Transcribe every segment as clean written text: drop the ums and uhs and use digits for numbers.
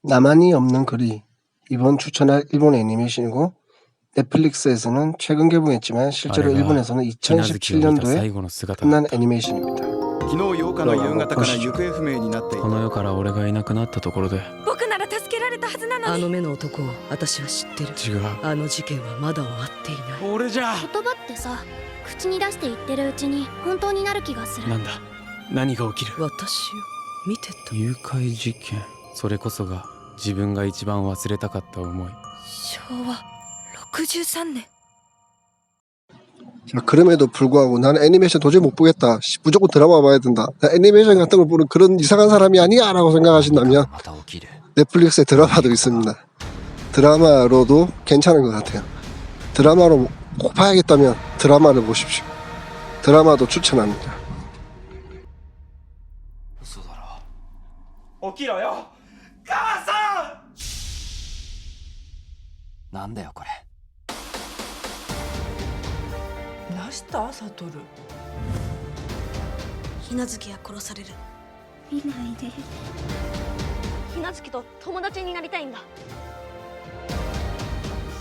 나만이 없는 거리. 이번 추천할 일본 애니메이션이고 넷플릭스에서는 최근 개봉했지만 실제로 일본에서는 2017년도에 끝난 애니메이션입니다. 昨日8日の夕方から行方不明になっている。この世から俺がいなくなったところで僕なら助けられたはずなのに。あの目の男を私は知ってる。違う。あの事件はまだ終わっていない。俺じゃ。言葉ってさ、口に出して言ってるうちに本当になる気がする。なんだ、何が起きる。私を見てた。誘拐事件、それこそが自分が一番忘れたかった思い。昭和63年。 자, 그럼에도 불구하고 나는 애니메이션 도저히 못 보겠다. 무조건 드라마 봐야 된다. 나 애니메이션 같은 걸 보는 그런 이상한 사람이 아니야 라고 생각하신다면 넷플릭스에 드라마도 있습니다. 드라마로도 괜찮은 것 같아요. 드라마로 꼭 봐야겠다면 드라마를 보십시오. 드라마도 추천합니다. 起きろよ、母さん。なんだよこれ。なしたサトル。ひなずきが殺される。見ないで。ひなずきと友達になりたいんだ。し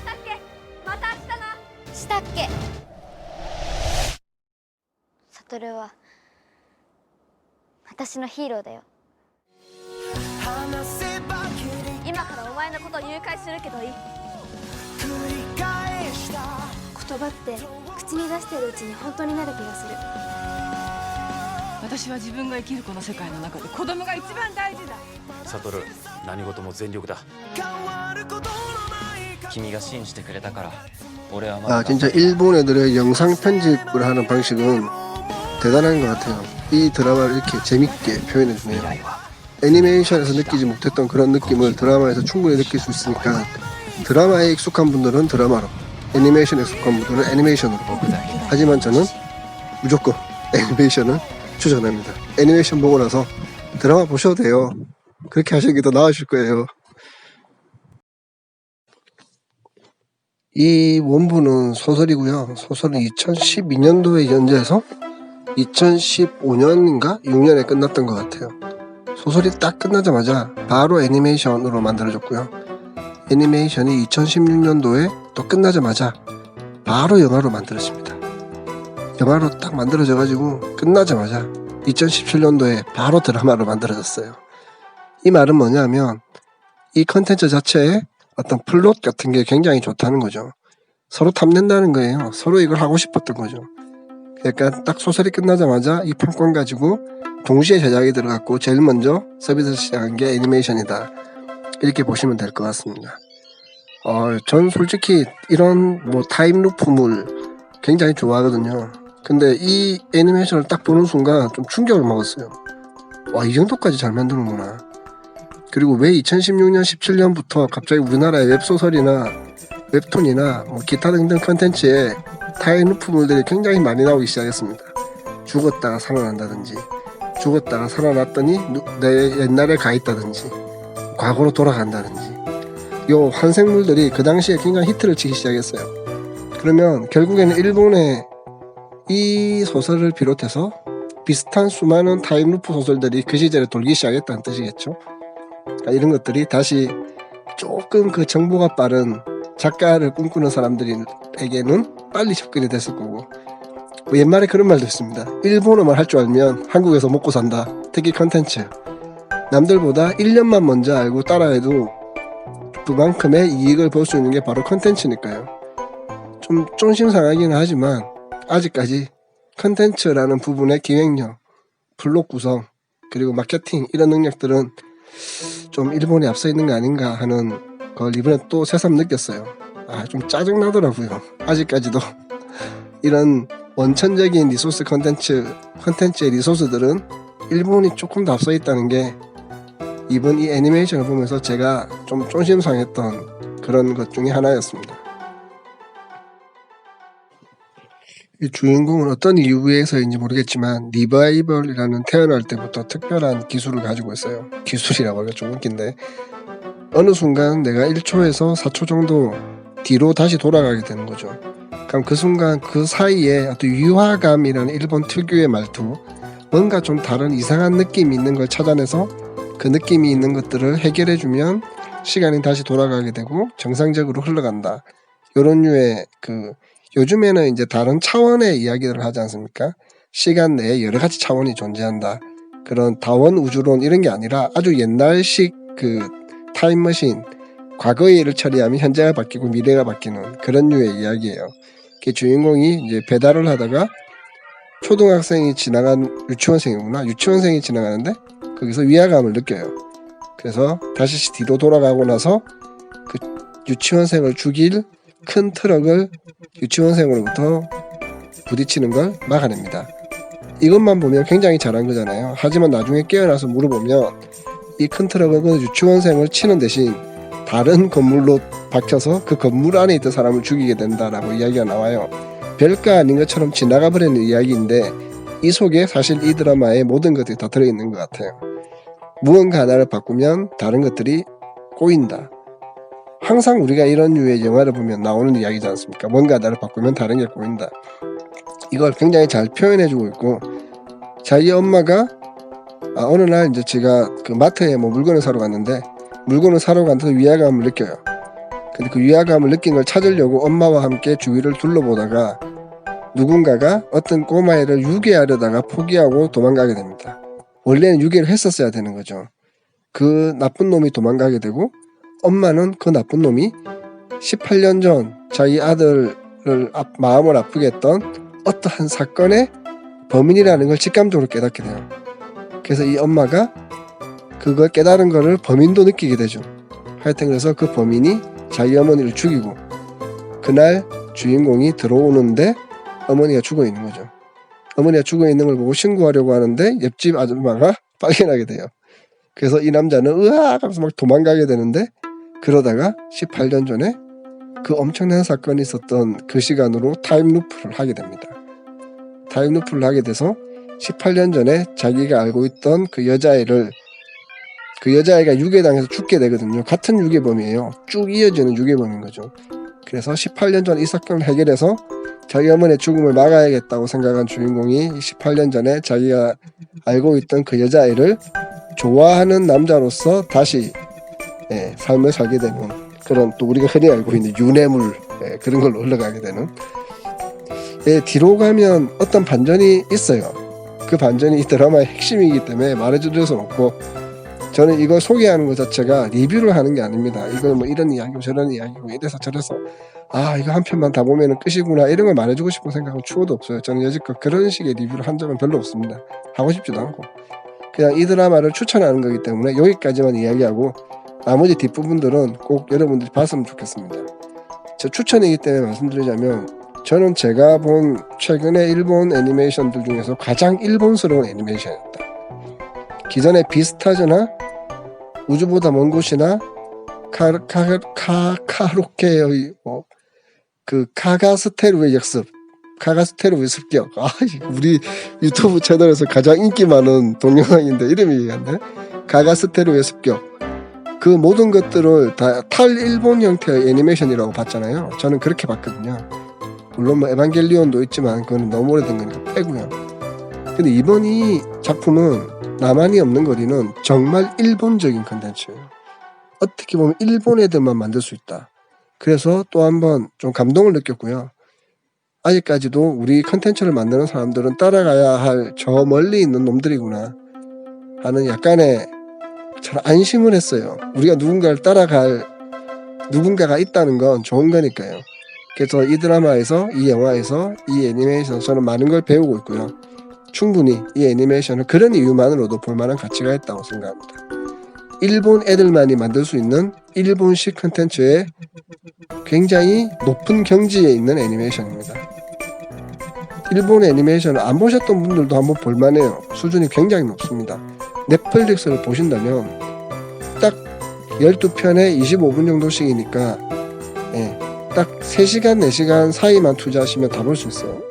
たっけ？また明日な。したっけ。サトルは私のヒーローだよ。今からお前のことを誘拐するけどいい？言葉って口に出してるうちに本当になる気がする。私は自分が生きるこの世界の中で子供が一番大事だ。サトル、何事も全力だ。君が信じてくれたから俺はまだ。 진짜 일본 애들의 영상 편집을 하는 방식은 대단한 것 같아요. 이 드라마를 이렇게 재밌게 표현해주네요. 애니메이션에서 느끼지 못했던 그런 느낌을 드라마에서 충분히 느낄 수 있으니까 드라마에 익숙한 분들은 드라마로, 애니메이션에 익숙한 분들은 애니메이션으로. 하지만 저는 무조건 애니메이션을 추천합니다. 애니메이션 보고 나서 드라마 보셔도 돼요. 그렇게 하시는 게 더 나으실 거예요. 이 원본은 소설이고요. 소설은 2012년도에 연재해서 2015년인가 6년에 끝났던 것 같아요. 소설이 딱 끝나자마자 바로 애니메이션으로 만들어졌고요. 애니메이션이 2016년도에 또 끝나자마자 바로 영화로 만들어집니다. 영화로 딱 만들어져가지고 끝나자마자 2017년도에 바로 드라마로 만들어졌어요. 이 말은 뭐냐면 이 컨텐츠 자체에 어떤 플롯 같은 게 굉장히 좋다는 거죠. 서로 탐낸다는 거예요. 서로 이걸 하고 싶었던 거죠. 그러니까 딱 소설이 끝나자마자 이 판권 가지고 동시에 제작이 들어갔고 제일 먼저 서비스를 시작한 게 애니메이션이다. 이렇게 보시면 될 것 같습니다. 전 솔직히 이런 뭐 타임루프물 굉장히 좋아하거든요. 근데 이 애니메이션을 딱 보는 순간 좀 충격을 먹었어요. 와, 이 정도까지 잘 만드는구나. 그리고 왜 2016년, 17년부터 갑자기 우리나라의 웹소설이나 웹툰이나 뭐 기타 등등 컨텐츠에 타임루프물들이 굉장히 많이 나오기 시작했습니다. 죽었다가 살아난다든지, 죽었다가 살아났더니 내 옛날에 가 있다든지, 과거로 돌아간다든지, 요 환생물들이 그 당시에 굉장히 히트를 치기 시작했어요. 그러면 결국에는 일본의 이 소설을 비롯해서 비슷한 수많은 타임루프 소설들이 그 시절에 돌기 시작했다는 뜻이겠죠. 그러니까 이런 것들이 다시 조금 그 정보가 빠른 작가를 꿈꾸는 사람들에게는 빨리 접근이 됐을 거고, 뭐 옛말에 그런 말도 있습니다. 일본어만 할 줄 알면 한국에서 먹고 산다. 특히 컨텐츠. 남들보다 1년만 먼저 알고 따라해도 그만큼의 이익을 볼 수 있는 게 바로 컨텐츠니까요. 좀 쫀심 상하기는 하지만 아직까지 컨텐츠라는 부분의 기획력, 플롯 구성, 그리고 마케팅 이런 능력들은 좀 일본에 앞서 있는 거 아닌가 하는 걸 이번에 또 새삼 느꼈어요. 좀 짜증나더라고요. 아직까지도 이런 원천적인 리소스 컨텐츠의 리소스들은 일본이 조금 더 앞서 있다는 게 이번 이 애니메이션을 보면서 제가 좀 쫀심상했던 그런 것 중에 하나였습니다. 이 주인공은 어떤 이유에서인지 모르겠지만 리바이벌이라는 태어날 때부터 특별한 기술을 가지고 있어요. 기술이라고 하기가 좀 웃긴데 어느 순간 내가 1초에서 4초 정도 뒤로 다시 돌아가게 되는 거죠. 그럼 그 순간 그 사이에 어떤 유화감이라는 일본 특유의 말투, 뭔가 좀 다른 이상한 느낌이 있는 걸 찾아내서 그 느낌이 있는 것들을 해결해주면 시간이 다시 돌아가게 되고 정상적으로 흘러간다. 이런 류의 요즘에는 이제 다른 차원의 이야기들을 하지 않습니까? 시간 내에 여러 가지 차원이 존재한다. 그런 다원 우주론 이런 게 아니라 아주 옛날식 타임머신, 과거의 일을 처리하면 현재가 바뀌고 미래가 바뀌는 그런 류의 이야기예요. 그 주인공이 이제 배달을 하다가 초등학생이 유치원생이 지나가는데 거기서 위화감을 느껴요. 그래서 다시 뒤로 돌아가고 나서 그 유치원생을 죽일 큰 트럭을 유치원생으로부터 부딪히는 걸 막아냅니다. 이것만 보면 굉장히 잘한 거잖아요. 하지만 나중에 깨어나서 물어보면 이 큰 트럭은 그 유치원생을 치는 대신 다른 건물로 박혀서 그 건물 안에 있던 사람을 죽이게 된다라고 이야기가 나와요. 별거 아닌 것처럼 지나가 버리는 이야기인데 이 속에 사실 이 드라마의 모든 것들이 다 들어있는 것 같아요. 무언가 하나를 바꾸면 다른 것들이 꼬인다. 항상 우리가 이런 류의 영화를 보면 나오는 이야기지 않습니까? 뭔가 하나를 바꾸면 다른 게 꼬인다. 이걸 굉장히 잘 표현해주고 있고, 자기 엄마가 어느 날 이제 제가 그 마트에 물건을 사러 갔는데 물건을 사러 갔는데 위화감을 느껴요. 근데 그 위화감을 느낀 걸 찾으려고 엄마와 함께 주위를 둘러보다가 누군가가 어떤 꼬마애를 유괴하려다가 포기하고 도망가게 됩니다. 원래는 유괴를 했었어야 되는 거죠. 그 나쁜 놈이 도망가게 되고 엄마는 그 나쁜 놈이 18년 전 자기 아들을 마음을 아프게 했던 어떠한 사건의 범인이라는 걸 직감적으로 깨닫게 돼요. 그래서 이 엄마가 그걸 깨달은 거를 범인도 느끼게 되죠. 하여튼 그래서 그 범인이 자기 어머니를 죽이고 그날 주인공이 들어오는데 어머니가 죽어 있는 거죠. 어머니가 죽어 있는 걸 보고 신고하려고 하는데 옆집 아줌마가 발견하게 돼요. 그래서 이 남자는 으악 하면서 막 도망가게 되는데 그러다가 18년 전에 그 엄청난 사건이 있었던 그 시간으로 타임루프를 하게 됩니다. 타임루프를 하게 돼서 18년 전에 자기가 알고 있던 그 여자애가 유괴당해서 죽게 되거든요. 같은 유괴범이에요. 쭉 이어지는 유괴범인 거죠. 그래서 18년 전 이 사건을 해결해서 자기 어머니의 죽음을 막아야겠다고 생각한 주인공이 18년 전에 자기가 알고 있던 그 여자애를 좋아하는 남자로서 다시 삶을 살게 되는 그런, 또 우리가 흔히 알고 있는 유뇌물 그런 걸로 흘러가게 되는. 뒤로 가면 어떤 반전이 있어요. 그 반전이 이 드라마의 핵심이기 때문에 말해줄 수는 없고, 저는 이걸 소개하는 것 자체가 리뷰를 하는 게 아닙니다. 이걸 뭐 이런 이야기고 저런 이야기고 이래서 저래서 이거 한 편만 다 보면은 끝이구나 이런 걸 말해주고 싶은 생각은 추호도 없어요. 저는 여지껏 그런 식의 리뷰를 한 적은 별로 없습니다. 하고 싶지도 않고 그냥 이 드라마를 추천하는 거기 때문에 여기까지만 이야기하고 나머지 뒷부분들은 꼭 여러분들이 봤으면 좋겠습니다. 제 추천이기 때문에 말씀드리자면, 저는 제가 본 최근에 일본 애니메이션들 중에서 가장 일본스러운 애니메이션이었다. 기존의 비스타즈나 우주보다 먼 곳이나 카로케의 카가스테루의 역습, 카가스테루의 습격. 우리 유튜브 채널에서 가장 인기 많은 동영상인데 이름이 안 돼? 카가스테루의 습격. 그 모든 것들을 다 탈일본 형태의 애니메이션이라고 봤잖아요. 저는 그렇게 봤거든요. 물론 뭐 에반겔리온도 있지만 그건 너무 오래된 거니까 빼고요. 근데 이번 이 작품은 나만이 없는 거리는 정말 일본적인 컨텐츠예요. 어떻게 보면 일본 애들만 만들 수 있다. 그래서 또 한번 좀 감동을 느꼈고요. 아직까지도 우리 컨텐츠를 만드는 사람들은 따라가야 할 저 멀리 있는 놈들이구나 하는 약간의 잘 안심을 했어요. 우리가 누군가를 따라갈 누군가가 있다는 건 좋은 거니까요. 그래서 이 드라마에서, 이 영화에서, 이 애니메이션에서 저는 많은 걸 배우고 있고요. 충분히 이 애니메이션은 그런 이유만으로도 볼만한 가치가 있다고 생각합니다. 일본 애들만이 만들 수 있는 일본식 컨텐츠의 굉장히 높은 경지에 있는 애니메이션입니다. 일본 애니메이션을 안 보셨던 분들도 한번 볼만해요. 수준이 굉장히 높습니다. 넷플릭스를 보신다면 딱 12편에 25분 정도씩이니까 딱 3시간, 4시간 사이만 투자하시면 다 볼 수 있어요.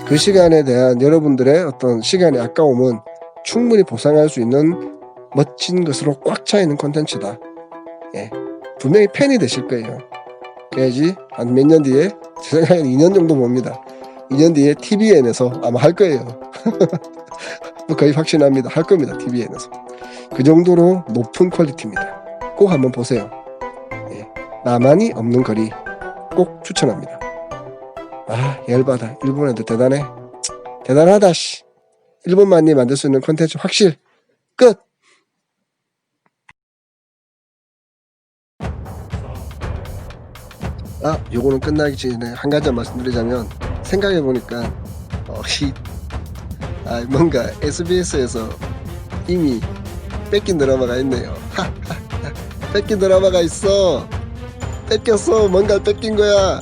그 시간에 대한 여러분들의 어떤 시간의 아까움은 충분히 보상할 수 있는 멋진 것으로 꽉 차 있는 콘텐츠다. 분명히 팬이 되실 거예요. 그래야지 한 몇 년 뒤에, 제 생각에는 2년 정도 봅니다. 2년 뒤에 TVN에서 아마 할 거예요. 거의 확신합니다. 할 겁니다. TVN에서. 그 정도로 높은 퀄리티입니다. 꼭 한번 보세요. 예, 나만이 없는 거리 꼭 추천합니다. 아, 열받아. 일본 애들 대단해. 대단하다 씨. 일본만이 만들 수 있는 콘텐츠 확실. 끝. 아, 요거는 끝나기 전에 한 가지 말씀드리자면, 생각해보니까 뭔가 SBS에서 이미 뺏긴 드라마가 있네요. 뺏긴 드라마가 있어. 뺏겼어. 뭔가 뺏긴 거야.